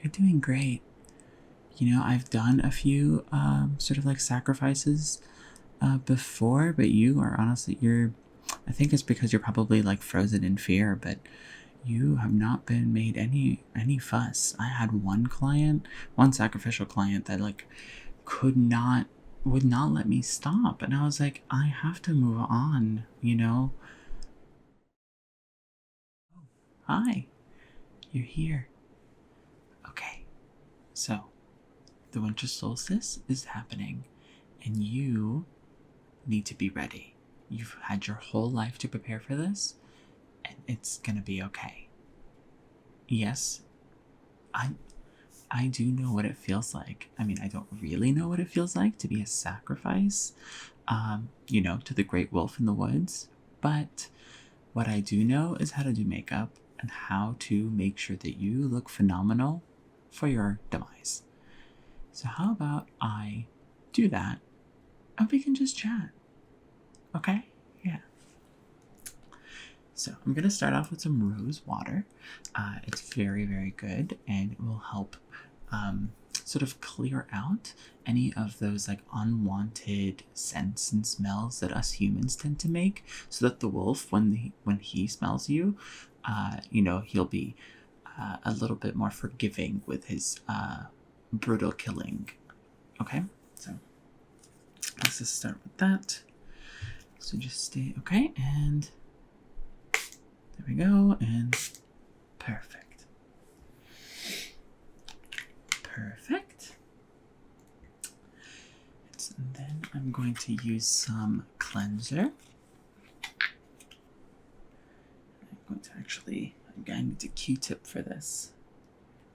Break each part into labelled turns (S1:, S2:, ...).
S1: You're doing great. You know, I've done a few sort of like sacrifices before, but you are honestly, I think it's because you're probably like frozen in fear, but you have not been made any fuss. I had one sacrificial client that like would not let me stop, and I was like, I have to move on, you know. Hi, you're here. Okay, so the winter solstice is happening, and you need to be ready. You've had your whole life to prepare for this, and it's gonna be okay. Yes, I I do know what it feels like. I mean, I don't really know what it feels like to be a sacrifice, to the great wolf in the woods, but what I do know is how to do makeup and how to make sure that you look phenomenal for your demise. So, how about I do that and we can just chat? Okay? Yeah. So, I'm going to start off with some rose water. It's very, very good and it will help sort of clear out any of those like unwanted scents and smells that us humans tend to make, so that the wolf, when he smells you, he'll be a little bit more forgiving with his brutal killing. Okay, so let's just start with that. So just stay okay, and there we go, and perfect. Perfect. And then I'm going to use some cleanser. I'm going to need a Q-tip for this.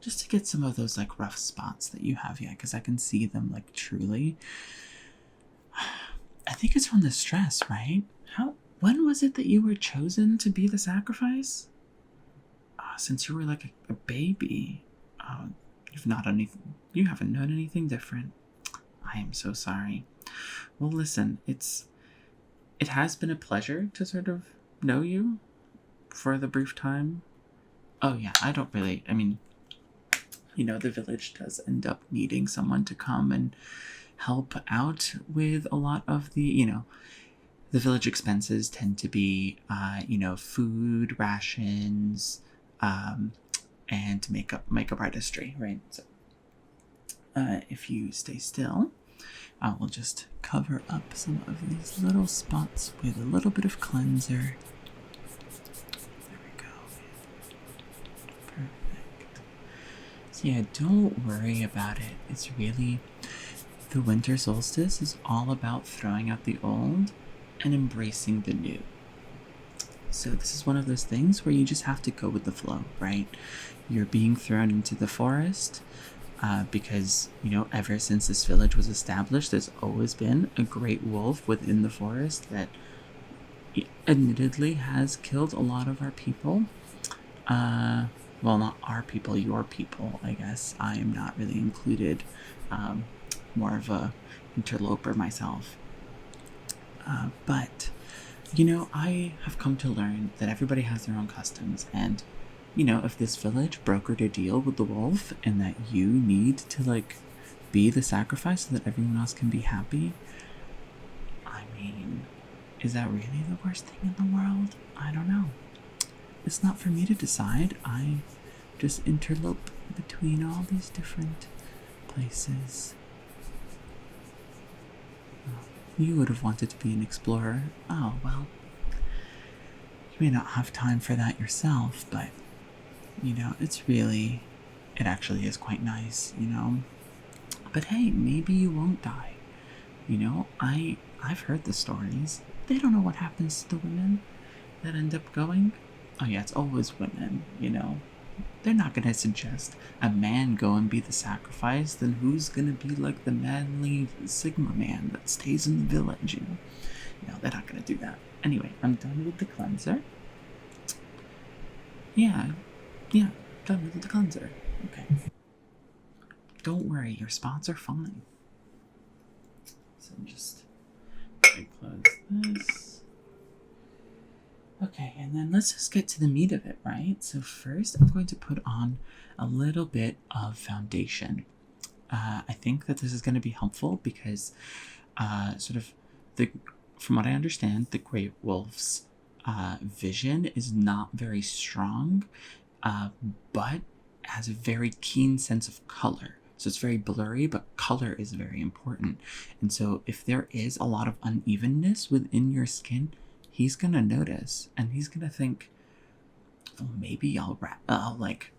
S1: Just to get some of those like rough spots that you have here, because I can see them like truly. I think it's from the stress, right? When was it that you were chosen to be the sacrifice? Since you were like a baby. You haven't known anything different. I am so sorry. Well, listen, it has been a pleasure to sort of know you for the brief time. Oh yeah, the village does end up needing someone to come and help out with a lot of the village expenses tend to be, food, rations, and makeup artistry, right? So, if you stay still, I will just cover up some of these little spots with a little bit of cleanser. There we go. Perfect. So yeah, don't worry about it. It's really, the winter solstice is all about throwing out the old and embracing the new. So this is one of those things where you just have to go with the flow, right? You're being thrown into the forest because, ever since this village was established, there's always been a great wolf within the forest that admittedly has killed a lot of our people. Well, not our people, your people, I guess. I am not really included. More of a interloper myself. But I have come to learn that everybody has their own customs, and if this village brokered a deal with the wolf and that you need to like be the sacrifice so that everyone else can be happy, I mean, is that really the worst thing in the world? I don't know. It's not for me to decide. I just interlope between all these different places. You would have wanted to be an explorer. Oh, well, you may not have time for that yourself, but, it actually is quite nice, But hey, maybe you won't die. I've heard the stories. They don't know what happens to the women that end up going. Oh yeah, it's always women, They're not gonna suggest a man go and be the sacrifice. Then who's gonna be like the manly Sigma man that stays in the village, No, they're not gonna do that. Anyway, I'm done with the cleanser. Yeah, done with the cleanser. Okay. Don't worry, your spots are fine. So just close this. Okay, and then let's just get to the meat of it, right? So first I'm going to put on a little bit of foundation. I think that this is going to be helpful because sort of from what I understand, the Grey Wolf's vision is not very strong, but has a very keen sense of color. So it's very blurry, but color is very important. And so if there is a lot of unevenness within your skin, he's gonna notice, and he's gonna think, "Oh, maybe I'll like."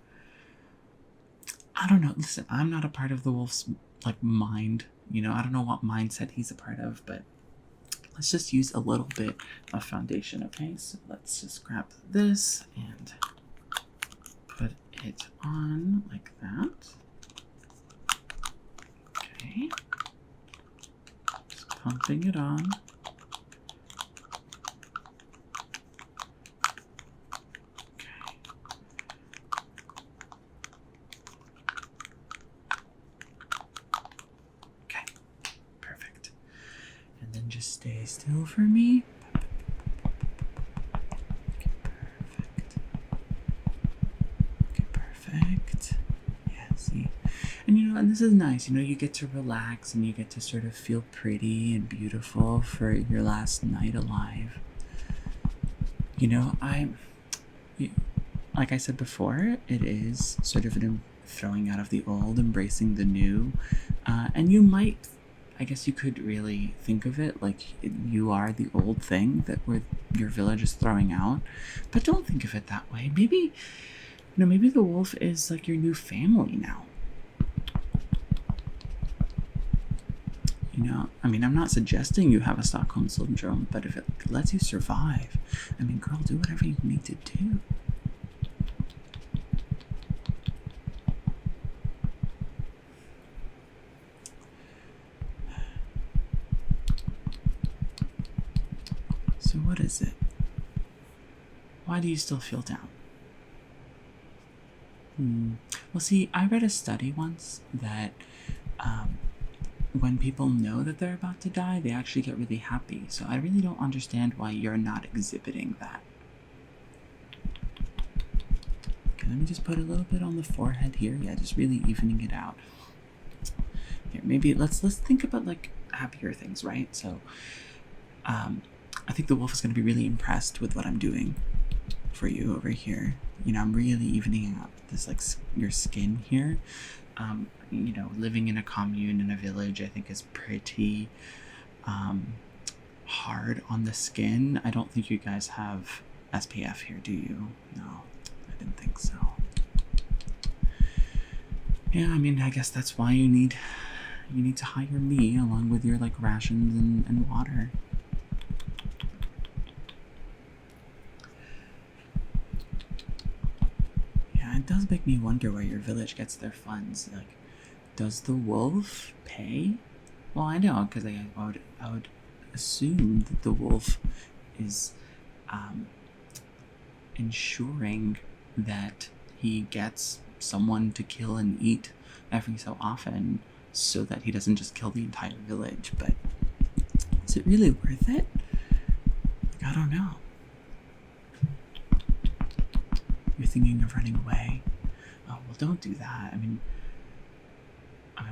S1: I don't know. Listen, I'm not a part of the wolf's like mind. You know, I don't know what mindset he's a part of, but let's just use a little bit of foundation, okay? So let's just grab this and put it on like that. Okay. Just pumping it on. Okay. Perfect. And then just stay still for me. Okay, perfect. Yeah, see? And you know, and this is nice. You know, you get to relax and you get to sort of feel pretty and beautiful for your last night alive. You know, like I said before, it is sort of an throwing out of the old, embracing the new. And you might, I guess you could really think of it like you are the old thing that your village is throwing out. But don't think of it that way. Maybe, maybe the wolf is like your new family now. You know, I mean, I'm not suggesting you have a Stockholm Syndrome, but if it lets you survive, I mean, girl, do whatever you need to do. So what is it? Why do you still feel down? Well, see, I read a study once that when people know that they're about to die, they actually get really happy. So I really don't understand why you're not exhibiting that. Okay, let me just put a little bit on the forehead here. Yeah, just really evening it out. Here, maybe let's think about like happier things, right? So I think the wolf is going to be really impressed with what I'm doing for you over here. You know, I'm really evening out this like your skin here. You know, living in a commune in a village, I think is pretty hard on the skin. I don't think you guys have SPF here, do you? No, I didn't think so. Yeah, I mean, I guess that's why you need to hire me along with your like rations and water. Yeah, it does make me wonder where your village gets their funds. Like, does the wolf pay? Well, I know, because I would assume that the wolf is ensuring that he gets someone to kill and eat every so often so that he doesn't just kill the entire village. But is it really worth it? Like, I don't know. You're thinking of running away? Oh, well, don't do that. I mean,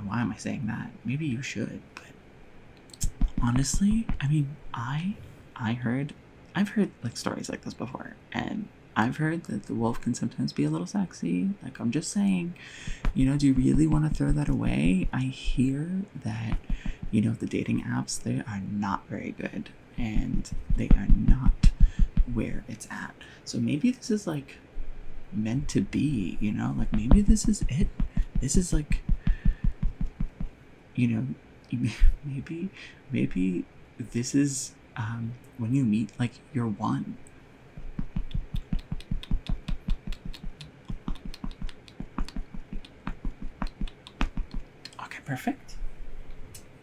S1: why am I saying that? Maybe you should, but honestly, I mean, I've heard like stories like this before, and I've heard that the wolf can sometimes be a little sexy. Like, I'm just saying, you know, do you really want to throw that away? I hear that, you know, the dating apps, they are not very good, and they are not where it's at. So maybe this is like meant to be, you know, like maybe this is it. This is like, you know, maybe this is when you meet like your one. Okay, perfect.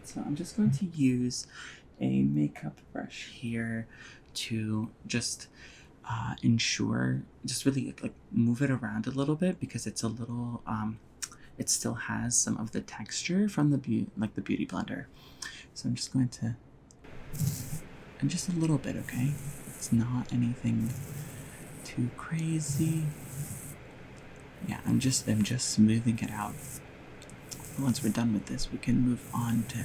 S1: So I'm just going to use a makeup brush here to just ensure, just really like move it around a little bit because it's a little it still has some of the texture from the beauty blender. So I'm just going to, and just a little bit, okay? It's not anything too crazy. Yeah, I'm just smoothing it out. Once we're done with this, we can move on to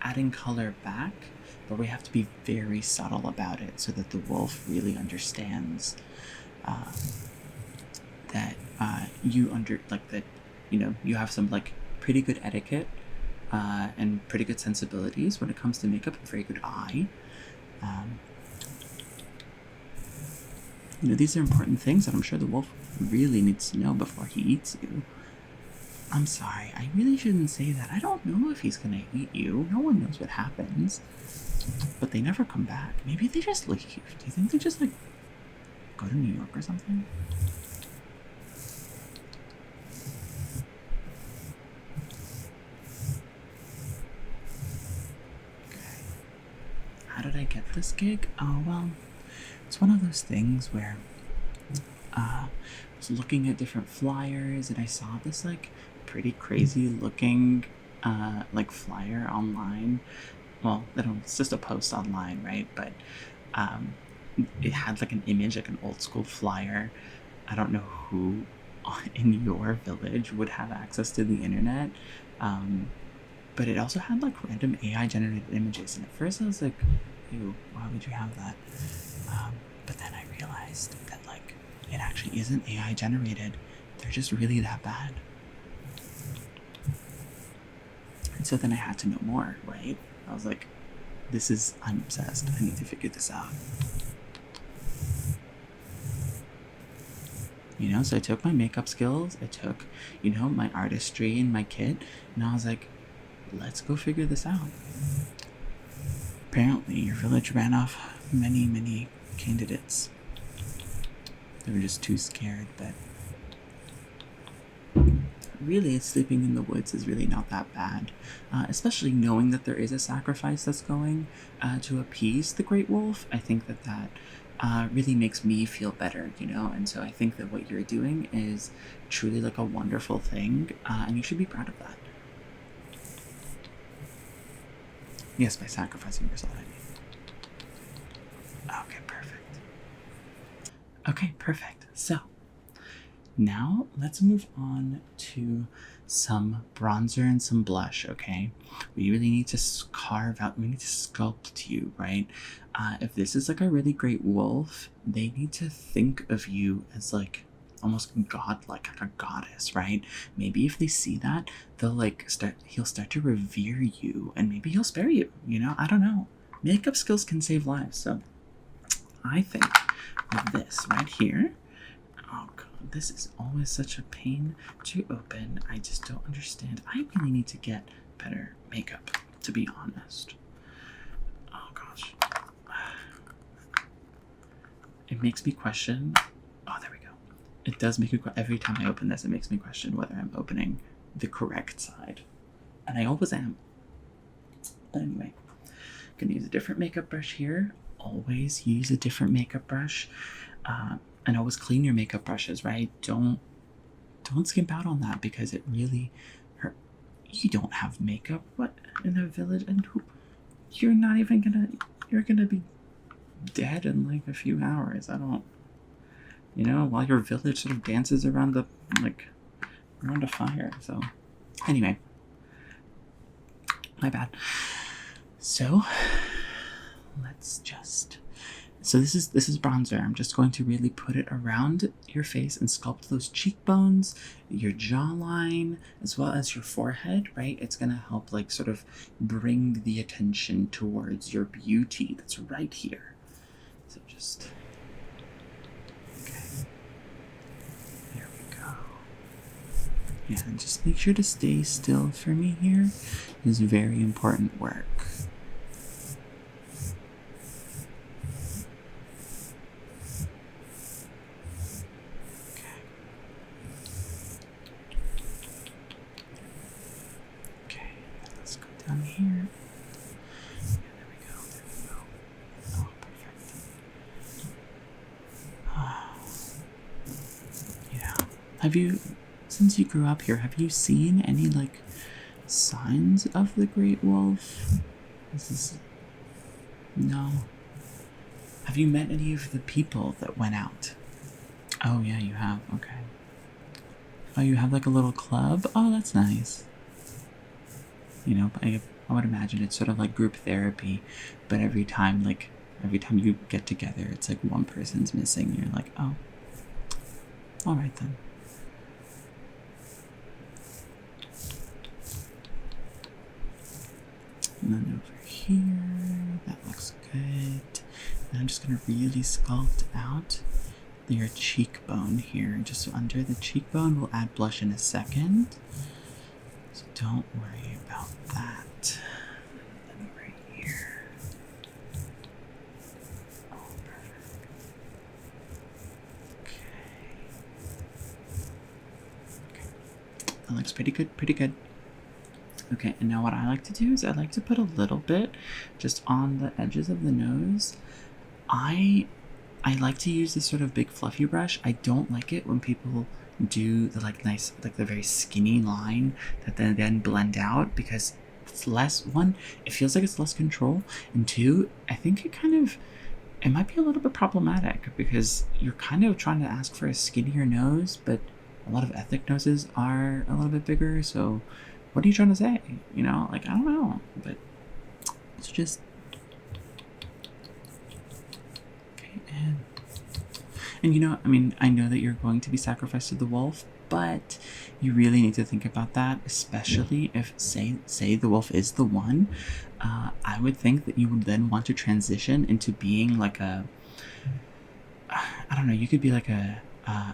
S1: adding color back, but we have to be very subtle about it so that the wolf really understands that you have some like pretty good etiquette and pretty good sensibilities when it comes to makeup, a very good eye. These are important things that I'm sure the wolf really needs to know before he eats you. I'm sorry, I really shouldn't say that. I don't know if he's gonna eat you. No one knows what happens. But they never come back. Maybe they just leave. Do you think they just, like, go to New York or something? Okay. How did I get this gig? Oh, well, it's one of those things where I was looking at different flyers and I saw this, like, pretty crazy looking like flyer online. Well, it's just a post online, right? But it had like an image, like an old school flyer. I don't know who in your village would have access to the internet, but it also had like random AI generated images. And at first I was like, ew, why would you have that? But then I realized that like it actually isn't AI generated. They're just really that bad. And so then I had to know more, right? I was like, I'm obsessed. I need to figure this out. So I took my makeup skills, I took, my artistry and my kit, and I was like, let's go figure this out. Apparently, your village ran off many, many candidates. They were just too scared, but really, sleeping in the woods is really not that bad, especially knowing that there is a sacrifice that's going to appease the great wolf. I think that really makes me feel better, and so I think that what you're doing is truly like a wonderful thing, and you should be proud of that. Yes, by sacrificing yourself, I mean. Okay, perfect. So now let's move on to some bronzer and some blush, okay? We really need to we need to sculpt you, right? If this is like a really great wolf, they need to think of you as like almost godlike, like a goddess, right? Maybe if they see that, he'll start to revere you, and maybe he'll spare you, I don't know. Makeup skills can save lives, so I think with this right here, oh god, this is always such a pain to open. I just don't understand. I really need to get better makeup, to be honest. Oh gosh. It makes me question. Oh, there we go. It does make me every time I open this, it makes me question whether I'm opening the correct side. And I always am. But anyway, I'm gonna use a different makeup brush here. Always use a different makeup brush. And always clean your makeup brushes, right? Don't skimp out on that, because it really hurt. You don't have makeup, what, in a village? And you're gonna be dead in like a few hours. I don't, while your village sort of dances around around a fire. So anyway, my bad. So this is bronzer. I'm just going to really put it around your face and sculpt those cheekbones, your jawline, as well as your forehead, right? It's going to help like sort of bring the attention towards your beauty that's right here. So just, okay. There we go. Yeah, and just make sure to stay still for me here. This is very important work. Down here. Yeah, there we go. Oh, perfect. Yeah. Since you grew up here, have you seen any like signs of the great wolf? No. Have you met any of the people that went out? Oh, yeah, you have. Okay. Oh, you have like a little club? Oh, that's nice. You know, I would imagine it's sort of like group therapy, but every time you get together, it's like one person's missing. You're like, oh, all right then. And then over here, that looks good. And I'm just gonna really sculpt out your cheekbone here, just under the cheekbone. We'll add blush in a second, so don't worry about that. Then right here. Oh, perfect. Okay. That looks pretty good, pretty good. Okay, and now what I like to do is I like to put a little bit just on the edges of the nose. I like to use this sort of big fluffy brush. I don't like it when people do the nice, the very skinny line that then blend out, because it's less, one, it feels like it's less control, and two, I think it might be a little bit problematic because you're kind of trying to ask for a skinnier nose, but a lot of ethnic noses are a little bit bigger, so what are you trying to say? You know, I don't know, but it's just... Okay, and you know, I mean, I know that you're going to be sacrificed to the wolf, but you really need to think about that, especially if, say the wolf is the one. I would think that you would then want to transition into being like I don't know, you could be like a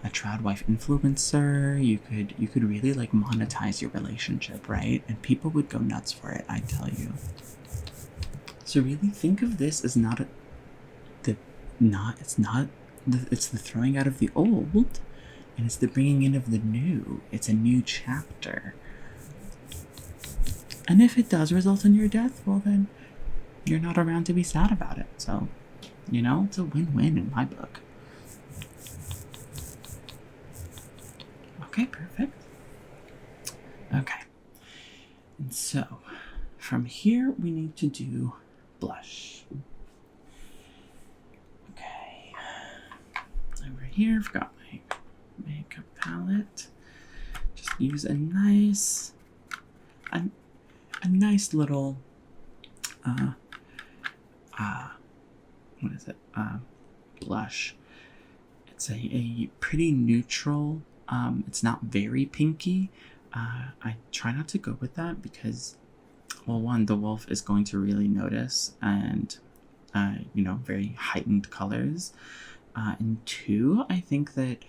S1: trad wife influencer. You could really like monetize your relationship, right? And people would go nuts for it, I tell you. So really think of this as it's the throwing out of the old, and it's the bringing in of the new. It's a new chapter. And if it does result in your death, well then you're not around to be sad about it. So, you know, it's a win-win in my book. Okay, perfect. Okay. And so, from here, we need to do blush. Okay. Over here, I've got my makeup palette. Just use a nice little, what is it? Blush. It's a pretty neutral. It's not very pinky. I try not to go with that because, well, one, the wolf is going to really notice, and you know, very heightened colors. And two, I think that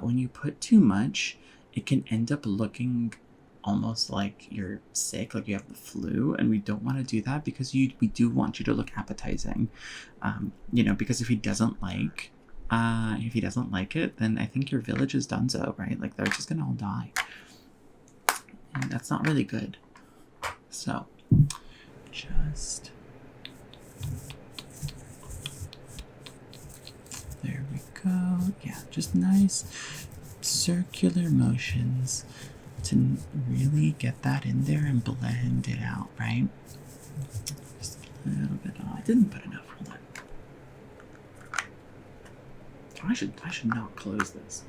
S1: when you put too much, it can end up looking almost like you're sick, like you have the flu, and we don't want to do that because we do want you to look appetizing. You know, because if he doesn't like it, then I think your village is donezo, right? Like they're just gonna all die, and that's not really good. So just there we go. Yeah, just nice circular motions to really get that in there and blend it out, right? Just a little bit. Oh, I didn't put enough. Hold on. I should not close this.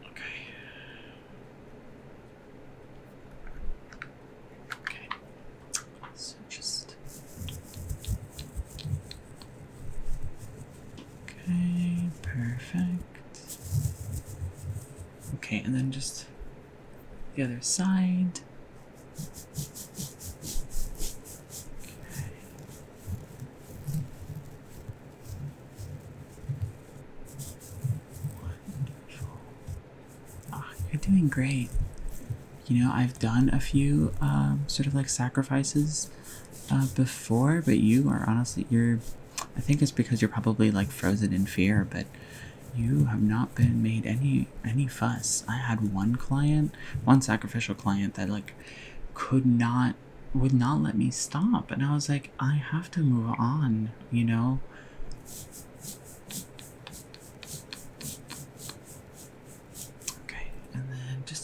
S1: Okay. Okay. So just... Okay, perfect. Okay, and then just the other side. Doing great. You know, I've done a few sort of like sacrifices before, but you are honestly, I think it's because you're probably like frozen in fear, but you have not been made any fuss. I had one sacrificial client that like would not let me stop, and I was like, I have to move on, you know.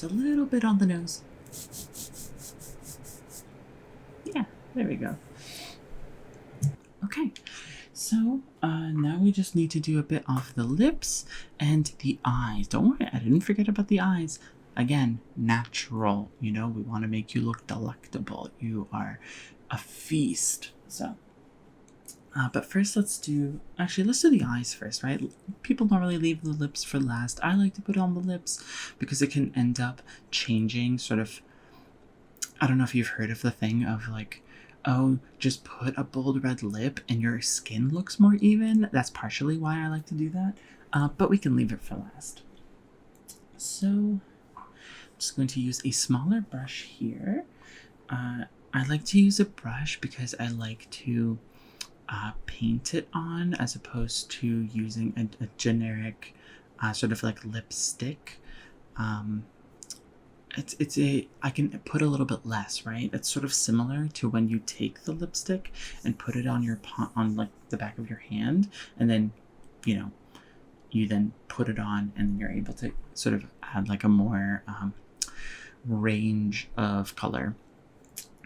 S1: A little bit on the nose. Yeah, There we go. Okay, so now we just need to do a bit of the lips and the eyes. Don't worry, I didn't forget about the eyes. Again, natural. You know, we want to make you look delectable. You are a feast. So, but first let's do the eyes first, right? People normally leave the lips for last. I like to put on the lips because it can end up changing sort of. I don't know if you've heard of the thing of like, oh, just put a bold red lip and your skin looks more even. That's partially why I like to do that, but we can leave it for last. So I'm just going to use a smaller brush here. I like to use a brush because I like to paint it on as opposed to using a generic sort of like lipstick. I can put a little bit less, right? It's sort of similar to when you take the lipstick and put it on on like the back of your hand, and then, you know, you then put it on, and you're able to sort of add like a more range of color.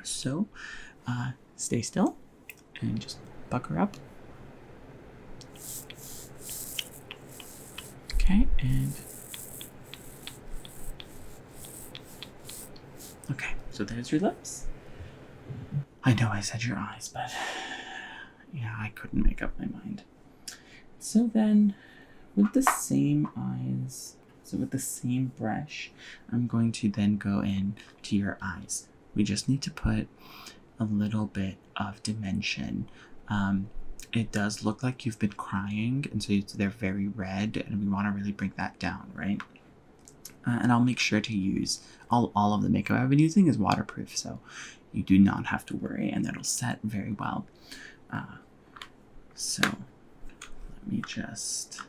S1: So, stay still and just pucker up. Okay, and okay, so there's your lips. I know I said your eyes, but yeah, I couldn't make up my mind. So then, with the same eyes, so with the same brush, I'm going to then go in to your eyes. We just need to put a little bit of dimension. It does look like you've been crying, and so they're very red, and we want to really bring that down, right? And I'll make sure to use all of the makeup I've been using is waterproof, so you do not have to worry, and that'll set very well. So let me just...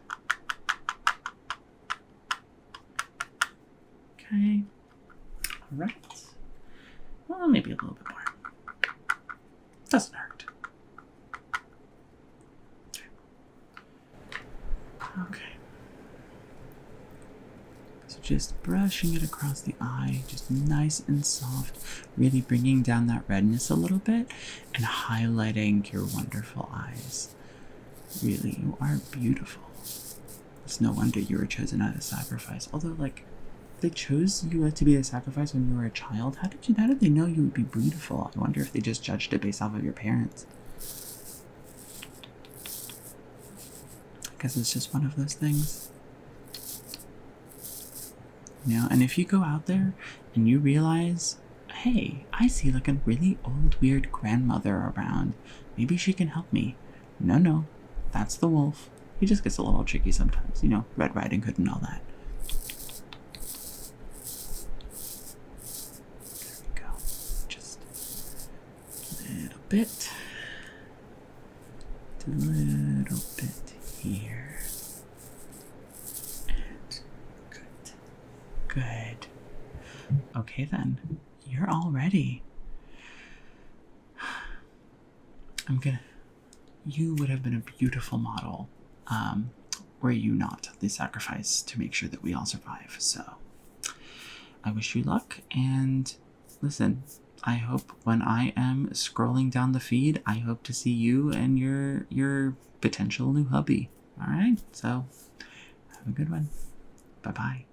S1: Okay. All right. Well, maybe a little bit more. Doesn't hurt. Okay. So just brushing it across the eye, just nice and soft, really bringing down that redness a little bit and highlighting your wonderful eyes. Really, you are beautiful. It's no wonder you were chosen as a sacrifice. Although, like, they chose you to be a sacrifice when you were a child. How did they know you would be beautiful? I wonder if they just judged it based off of your parents. I guess it's just one of those things. You know, and if you go out there and you realize, hey, I see like a really old, weird grandmother around. Maybe she can help me. No, that's the wolf. He just gets a little tricky sometimes, you know, Red Riding Hood and all that. Bit, a little bit here, and good. Okay then, you're all ready. You would have been a beautiful model, were you not the sacrifice to make sure that we all survive. So I wish you luck, and listen, I hope when I am scrolling down the feed, I hope to see you and your potential new hubby. All right, so have a good one. Bye-bye.